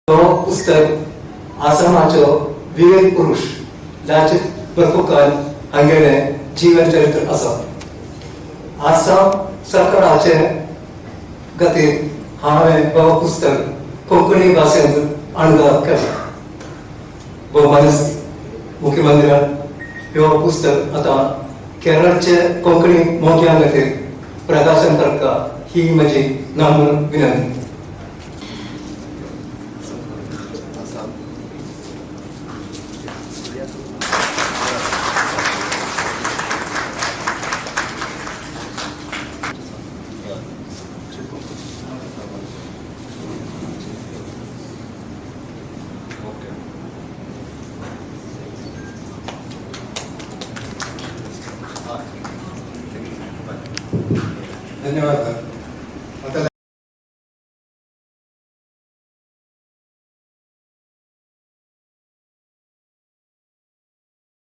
तो पुस्तक आसामाचो विवेक पुरुष जाचे बरोवकार हांगेले जीवन चरित्र आसा. आसाम सरकाराचे खातीर हांवें हो पुस्तक कोंकणी भाशेंत अनुवाद केला. भोवमानस मुख्यमंत्र्यान हो पुस्तक आतां केरळचे कोंकणी मोग्यां खातीर प्रकाशन करता ही म्हजी नम्र विनंती. धन्यवाद.